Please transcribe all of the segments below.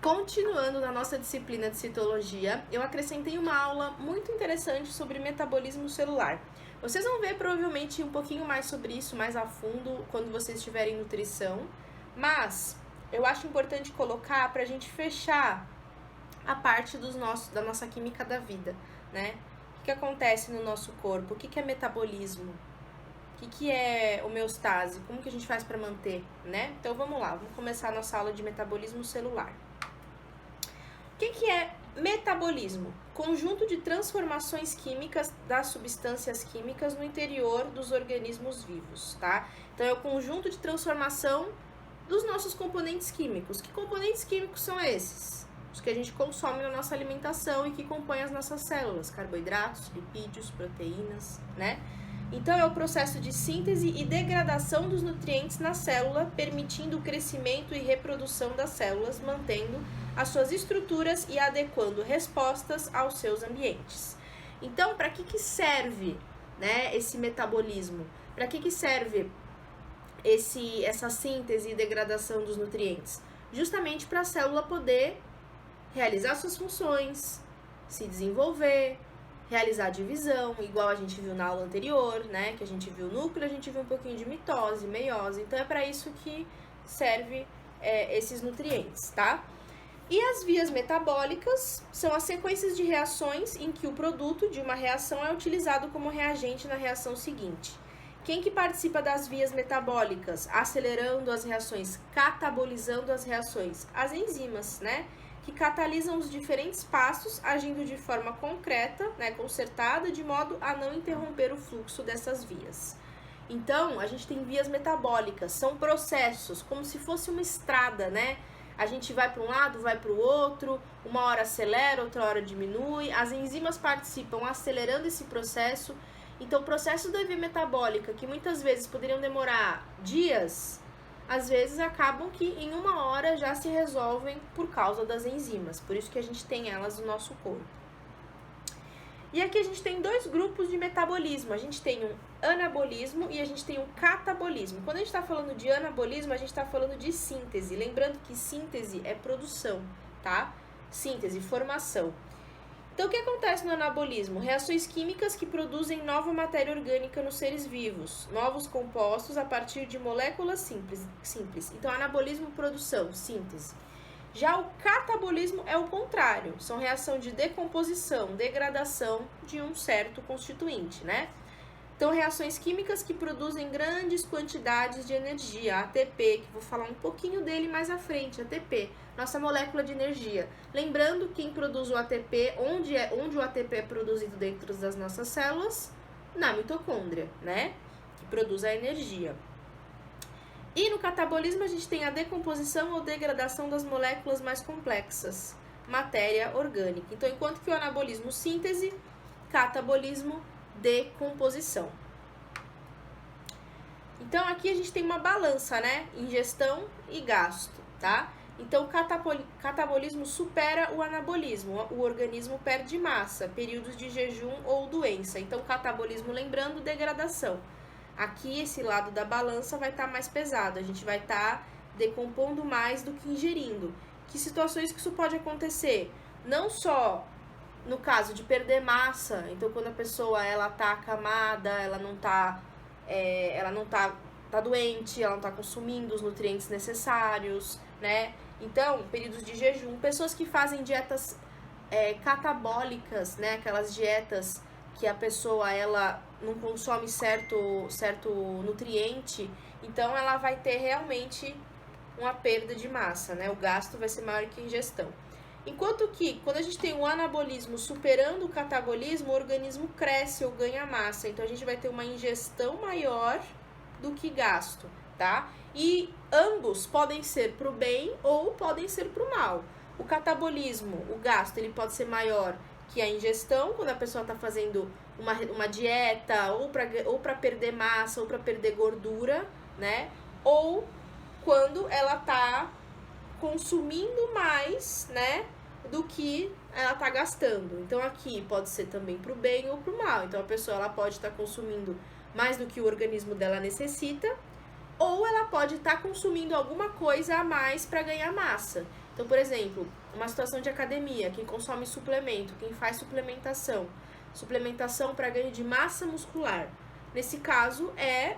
Continuando na nossa disciplina de citologia, eu acrescentei uma aula muito interessante sobre metabolismo celular. Vocês vão ver provavelmente um pouquinho mais sobre isso mais a fundo quando vocês estiverem em nutrição, mas eu acho importante colocar para a gente fechar a parte da nossa química da vida, né? O que acontece no nosso corpo? O que é metabolismo? O que é homeostase? Como que a gente faz para manter, né? Então vamos lá, vamos começar a nossa aula de metabolismo celular. O que é metabolismo? Conjunto de transformações químicas das substâncias químicas no interior dos organismos vivos, tá? Então é o conjunto de transformação dos nossos componentes químicos. Que componentes químicos são esses? Os que a gente consome na nossa alimentação e que compõem as nossas células, carboidratos, lipídios, proteínas, né? Então é o processo de síntese e degradação dos nutrientes na célula, permitindo o crescimento e reprodução das células, mantendo as suas estruturas e adequando respostas aos seus ambientes. Então, para que serve, né, esse metabolismo? Para que serve essa síntese e degradação dos nutrientes? Justamente para a célula poder realizar suas funções, se desenvolver, realizar a divisão, igual a gente viu na aula anterior, né? Que a gente viu o núcleo, a gente viu um pouquinho de mitose, meiose. Então, é para isso que serve esses nutrientes, tá? E as vias metabólicas são as sequências de reações em que o produto de uma reação é utilizado como reagente na reação seguinte. Quem que participa das vias metabólicas? Acelerando as reações, catabolizando as reações? As enzimas, né? Que catalisam os diferentes passos, agindo de forma concreta, né, concertada, de modo a não interromper o fluxo dessas vias. Então, a gente tem vias metabólicas, são processos, como se fosse uma estrada, né? A gente vai para um lado, vai para o outro, uma hora acelera, outra hora diminui. As enzimas participam acelerando esse processo. Então, o processo da via metabólica, que muitas vezes poderiam demorar dias, às vezes acabam que em uma hora já se resolvem por causa das enzimas. Por isso que a gente tem elas no nosso corpo. E aqui a gente tem dois grupos de metabolismo. A gente tem um anabolismo e a gente tem um catabolismo. Quando a gente está falando de anabolismo, a gente está falando de síntese. Lembrando que síntese é produção, tá? Síntese, formação. Então, o que acontece no anabolismo? Reações químicas que produzem nova matéria orgânica nos seres vivos, novos compostos a partir de moléculas simples. Então, anabolismo, produção, síntese. Já o catabolismo é o contrário, são reação de decomposição, degradação de um certo constituinte, né? Então, reações químicas que produzem grandes quantidades de energia, ATP, que vou falar um pouquinho dele mais à frente, ATP, nossa molécula de energia. Lembrando, quem produz o ATP, onde o ATP é produzido dentro das nossas células? Na mitocôndria, né? Que produz a energia. E no catabolismo a gente tem a decomposição ou degradação das moléculas mais complexas, matéria orgânica. Então, enquanto que o anabolismo, síntese, catabolismo, decomposição. Então, aqui a gente tem uma balança, né? Ingestão e gasto, tá? Então, o catabolismo supera o anabolismo. O organismo perde massa, períodos de jejum ou doença. Então, catabolismo, lembrando, degradação. Aqui, esse lado da balança vai estar mais pesado. A gente vai estar decompondo mais do que ingerindo. Que situações que isso pode acontecer? Não só no caso de perder massa, então quando a pessoa ela tá acamada, ela não tá doente, ela não tá consumindo os nutrientes necessários, né? Então, períodos de jejum, pessoas que fazem dietas catabólicas, né? Aquelas dietas que a pessoa ela não consome certo nutriente, então ela vai ter realmente uma perda de massa, né? O gasto vai ser maior que a ingestão. Enquanto que, quando a gente tem o anabolismo superando o catabolismo, o organismo cresce ou ganha massa. Então, a gente vai ter uma ingestão maior do que gasto, tá? E ambos podem ser para o bem ou podem ser para o mal. O catabolismo, o gasto, ele pode ser maior que a ingestão, quando a pessoa está fazendo uma dieta ou para perder massa ou para perder gordura, né? Ou quando ela está consumindo mais, né, do que ela tá gastando. Então, aqui pode ser também pro bem ou pro mal. Então, a pessoa ela pode estar consumindo mais do que o organismo dela necessita ou ela pode estar consumindo alguma coisa a mais para ganhar massa. Então, por exemplo, uma situação de academia, quem consome suplemento, quem faz suplementação para ganho de massa muscular. Nesse caso, é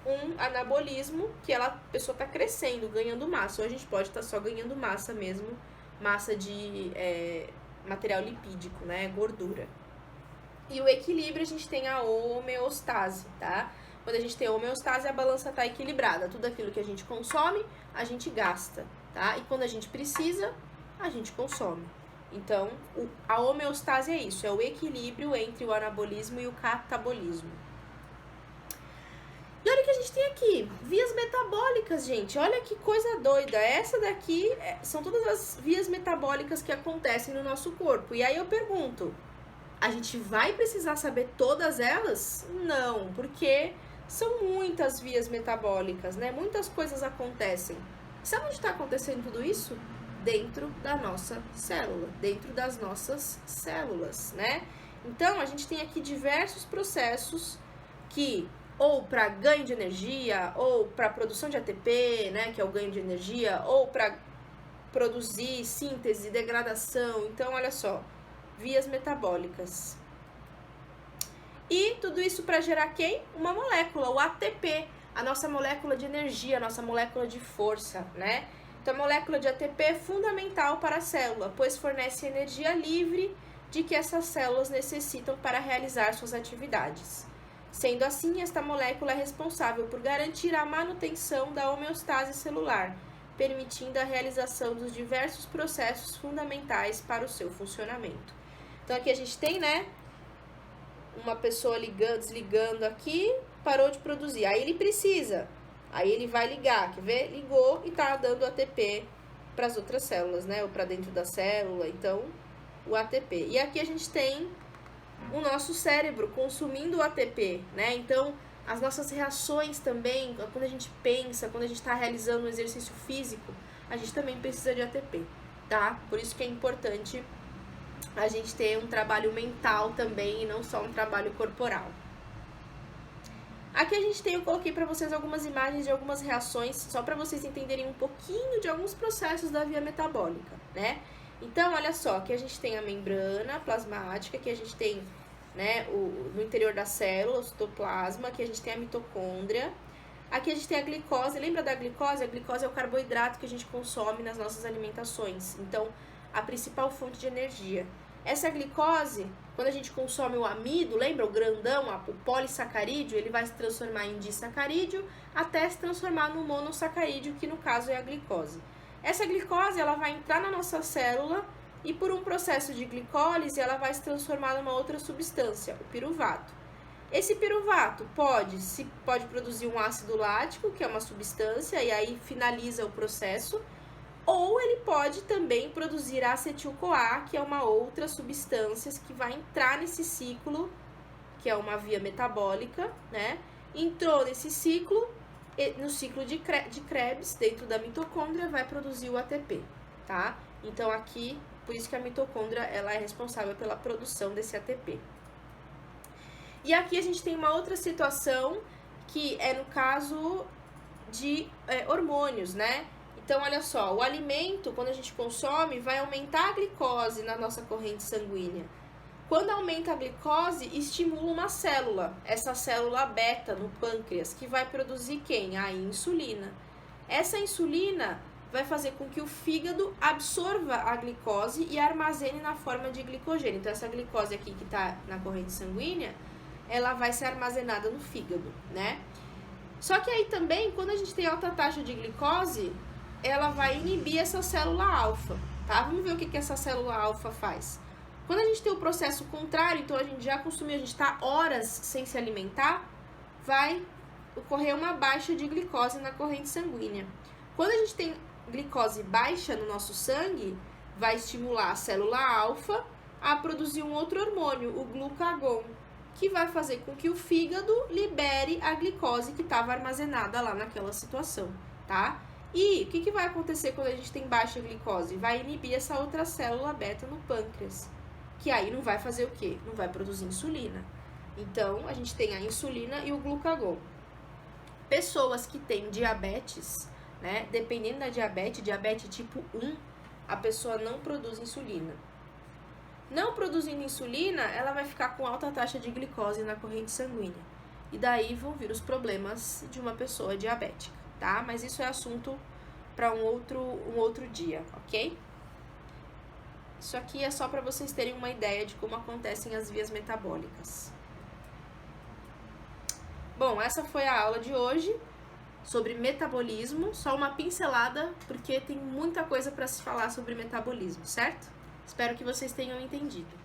um anabolismo que a pessoa está crescendo, ganhando massa. Ou a gente pode estar só ganhando massa mesmo, massa de material lipídico, né, gordura. E o equilíbrio, a gente tem a homeostase, tá? Quando a gente tem a homeostase, a balança está equilibrada. Tudo aquilo que a gente consome, a gente gasta, tá? E quando a gente precisa, a gente consome. Então, a homeostase é isso, é o equilíbrio entre o anabolismo e o catabolismo. E olha o que a gente tem aqui, vias metabólicas, gente. Olha que coisa doida. Essa daqui são todas as vias metabólicas que acontecem no nosso corpo. E aí eu pergunto, a gente vai precisar saber todas elas? Não, porque são muitas vias metabólicas, né? Muitas coisas acontecem. Sabe onde está acontecendo tudo isso? Dentro da nossa célula, dentro das nossas células, né? Então, a gente tem aqui diversos processos que, ou para ganho de energia, ou para produção de ATP, né, que é o ganho de energia, ou para produzir síntese, degradação. Então, olha só, vias metabólicas. E tudo isso para gerar quem? Uma molécula, o ATP, a nossa molécula de energia, a nossa molécula de força, né? Então, a molécula de ATP é fundamental para a célula, pois fornece energia livre de que essas células necessitam para realizar suas atividades. Sendo assim, esta molécula é responsável por garantir a manutenção da homeostase celular, permitindo a realização dos diversos processos fundamentais para o seu funcionamento. Então, aqui a gente tem, né, uma pessoa ligando, desligando aqui, parou de produzir. Aí ele precisa, aí ele vai ligar, quer ver? Ligou e tá dando ATP para as outras células, né, ou para dentro da célula, então, o ATP. E aqui a gente tem o nosso cérebro consumindo o ATP, né? Então, as nossas reações também, quando a gente pensa, quando a gente está realizando um exercício físico, a gente também precisa de ATP, tá? Por isso que é importante a gente ter um trabalho mental também e não só um trabalho corporal. Aqui a gente tem, eu coloquei para vocês algumas imagens de algumas reações, só para vocês entenderem um pouquinho de alguns processos da via metabólica, né? Então, olha só, aqui a gente tem a membrana plasmática, aqui a gente tem, né, no interior da célula, o citoplasma, aqui a gente tem a mitocôndria, aqui a gente tem a glicose. Lembra da glicose? A glicose é o carboidrato que a gente consome nas nossas alimentações, então, a principal fonte de energia. Essa glicose, quando a gente consome o amido, lembra o grandão, o polissacarídeo, ele vai se transformar em disacarídeo até se transformar no monossacarídeo, que no caso é a glicose. Essa glicose, ela vai entrar na nossa célula e por um processo de glicólise, ela vai se transformar numa outra substância, o piruvato. Esse piruvato pode produzir um ácido lático, que é uma substância, e aí finaliza o processo, ou ele pode também produzir acetil-CoA, que é uma outra substância que vai entrar nesse ciclo, que é uma via metabólica, né? Entrou nesse ciclo, no ciclo de Krebs, dentro da mitocôndria, vai produzir o ATP, tá? Então, aqui, por isso que a mitocôndria, ela é responsável pela produção desse ATP. E aqui a gente tem uma outra situação, que é no caso de hormônios, né? Então, olha só, o alimento, quando a gente consome, vai aumentar a glicose na nossa corrente sanguínea. Quando aumenta a glicose, estimula uma célula, essa célula beta no pâncreas, que vai produzir quem? A insulina. Essa insulina vai fazer com que o fígado absorva a glicose e armazene na forma de glicogênio. Então, essa glicose aqui que está na corrente sanguínea, ela vai ser armazenada no fígado, né? Só que aí também, quando a gente tem alta taxa de glicose, ela vai inibir essa célula alfa, tá? Vamos ver o que essa célula alfa faz. Quando a gente tem o processo contrário, então a gente já consumiu, a gente está horas sem se alimentar, vai ocorrer uma baixa de glicose na corrente sanguínea. Quando a gente tem glicose baixa no nosso sangue, vai estimular a célula alfa a produzir um outro hormônio, o glucagon, que vai fazer com que o fígado libere a glicose que estava armazenada lá naquela situação, tá? E o que vai acontecer quando a gente tem baixa glicose? Vai inibir essa outra célula beta no pâncreas, que aí não vai fazer o quê? Não vai produzir insulina. Então, a gente tem a insulina e o glucagon. Pessoas que têm diabetes, né, dependendo da diabetes tipo 1, a pessoa não produz insulina. Não produzindo insulina, ela vai ficar com alta taxa de glicose na corrente sanguínea. E daí vão vir os problemas de uma pessoa diabética, tá? Mas isso é assunto para um outro dia, ok? Isso aqui é só para vocês terem uma ideia de como acontecem as vias metabólicas. Bom, essa foi a aula de hoje sobre metabolismo, só uma pincelada, porque tem muita coisa para se falar sobre metabolismo, certo? Espero que vocês tenham entendido.